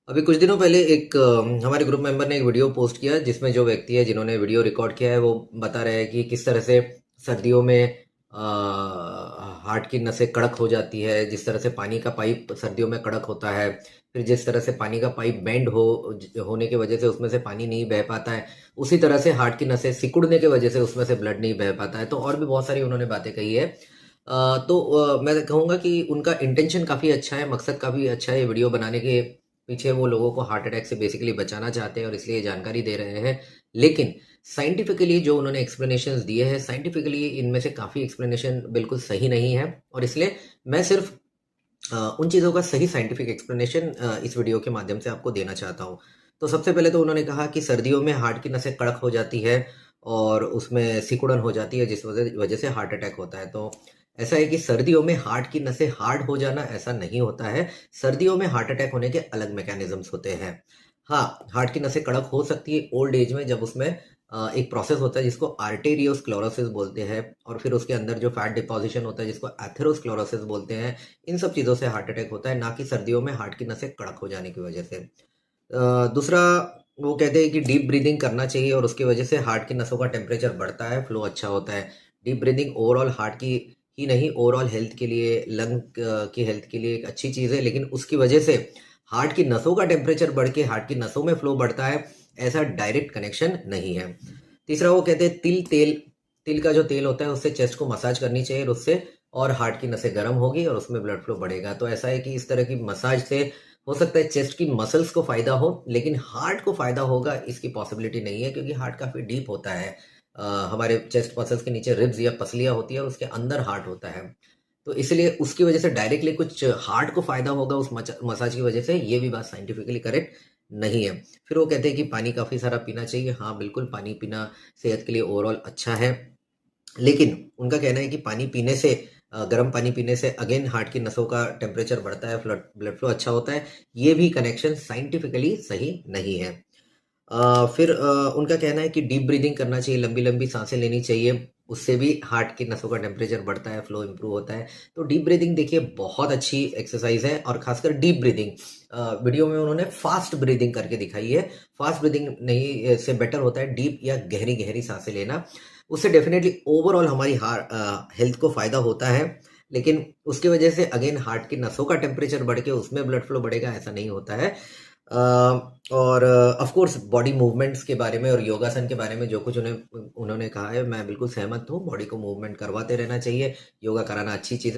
अभी कुछ दिनों पहले एक हमारे ग्रुप मेंबर ने एक वीडियो पोस्ट किया जिसमें जो व्यक्ति है जिन्होंने वीडियो रिकॉर्ड किया है वो बता रहे हैं कि किस तरह से सर्दियों में हार्ट की नसें कड़क हो जाती है, जिस तरह से पानी का पाइप सर्दियों में कड़क होता है, फिर जिस तरह से पानी का पाइप बेंड होने की वजह से उसमें से पानी नहीं बह पाता है, उसी तरह से हार्ट की नसें सिकुड़ने की वजह से उसमें से ब्लड नहीं बह पाता है। तो और भी बहुत सारी उन्होंने बातें कही है। मैं कहूँगा कि उनका इंटेंशन काफ़ी अच्छा है, मकसद काफ़ी अच्छा है। ये वीडियो बनाने के पीछे वो लोगों को हार्ट अटैक से बेसिकली बचाना चाहते हैं और इसलिए ये जानकारी दे रहे हैं। लेकिन साइंटिफिकली जो उन्होंने एक्सप्लेनेशंस दिए हैं, साइंटिफिकली इनमें से काफ़ी एक्सप्लेनेशन बिल्कुल सही नहीं है और इसलिए मैं सिर्फ उन चीज़ों का सही साइंटिफिक एक्सप्लेनेशन इस वीडियो के माध्यम से आपको देना चाहता हूँ। तो सबसे पहले तो उन्होंने कहा कि सर्दियों में हार्ट की नसें कड़क हो जाती है और उसमें सिकुड़न हो जाती है जिस वजह वजह से हार्ट अटैक होता है। तो ऐसा है कि सर्दियों में हार्ट की नसें हार्ड हो जाना ऐसा नहीं होता है। सर्दियों में हार्ट अटैक होने के अलग मैकेनिज़्म्स होते हैं। हाँ, हार्ट की नसें कड़क हो सकती है ओल्ड एज में जब उसमें एक प्रोसेस होता है जिसको आर्टेरियोस्क्लेरोसिस बोलते हैं और फिर उसके अंदर जो फैट डिपॉज़िशन होता है जिसको एथेरोस्क्लेरोसिस बोलते हैं। इन सब चीज़ों से हार्ट अटैक होता है, ना कि सर्दियों में हार्ट की नसें कड़क हो जाने की वजह से। दूसरा वो कहते हैं कि डीप ब्रीदिंग करना चाहिए और उसकी वजह से हार्ट की नसों का टेम्परेचर बढ़ता है, फ्लो अच्छा होता है। डीप ब्रीदिंग ओवरऑल हार्ट की ही नहीं, ओवरऑल हेल्थ के लिए, लंग की हेल्थ के लिए एक अच्छी चीज़ है, लेकिन उसकी वजह से हार्ट की नसों का टेम्परेचर बढ़ के हार्ट की नसों में फ्लो बढ़ता है, ऐसा डायरेक्ट कनेक्शन नहीं है। तीसरा वो कहते हैं तिल का जो तेल होता है उससे चेस्ट को मसाज करनी चाहिए और उससे और हार्ट की नसें गर्म होगी और उसमें ब्लड फ्लो बढ़ेगा। तो ऐसा है कि इस तरह की मसाज से हो सकता है चेस्ट की मसल्स को फ़ायदा हो, लेकिन हार्ट को फ़ायदा होगा इसकी पॉसिबिलिटी नहीं है क्योंकि हार्ट काफ़ी डीप होता है। हमारे चेस्ट मसल्स के नीचे रिब्स या पसलियाँ होती है और उसके अंदर हार्ट होता है। तो इसलिए उसकी वजह से डायरेक्टली कुछ हार्ट को फ़ायदा होगा उस मसाज की वजह से, ये भी बात साइंटिफिकली करेक्ट नहीं है। फिर वो कहते हैं कि पानी काफ़ी सारा पीना चाहिए। हाँ, बिल्कुल पानी पीना सेहत के लिए ओवरऑल अच्छा है। लेकिन उनका कहना है कि पानी पीने से गर्म पानी पीने से अगेन हार्ट की नसों का टेम्परेचर बढ़ता है, ब्लड फ्लो अच्छा होता है। ये भी कनेक्शन साइंटिफिकली सही नहीं है। फिर उनका कहना है कि डीप ब्रीदिंग करना चाहिए, लंबी-लंबी साँसें लेनी चाहिए, उससे भी हार्ट की नसों का टेम्परेचर बढ़ता है, फ्लो इम्प्रूव होता है। तो डीप ब्रीदिंग देखिए बहुत अच्छी एक्सरसाइज़ है और खासकर डीप ब्रीदिंग वीडियो में उन्होंने फास्ट ब्रीदिंग करके दिखाई है। फास्ट ब्रीदिंग नहीं से बेटर होता है डीप या गहरी-गहरी साँसें लेना। उससे डेफ़िनेटली ओवरऑल हमारी हेल्थ को फ़ायदा होता है, लेकिन उसकी वजह से अगेन हार्ट की नसों का टेम्परेचर बढ़ के उसमें ब्लड फ्लो बढ़ेगा, ऐसा नहीं होता है। और ऑफ कोर्स बॉडी मूवमेंट्स के बारे में और योगासन के बारे में जो कुछ उन्होंने कहा है, मैं बिल्कुल सहमत हूँ। बॉडी को मूवमेंट करवाते रहना चाहिए, योगा कराना अच्छी चीज़ है।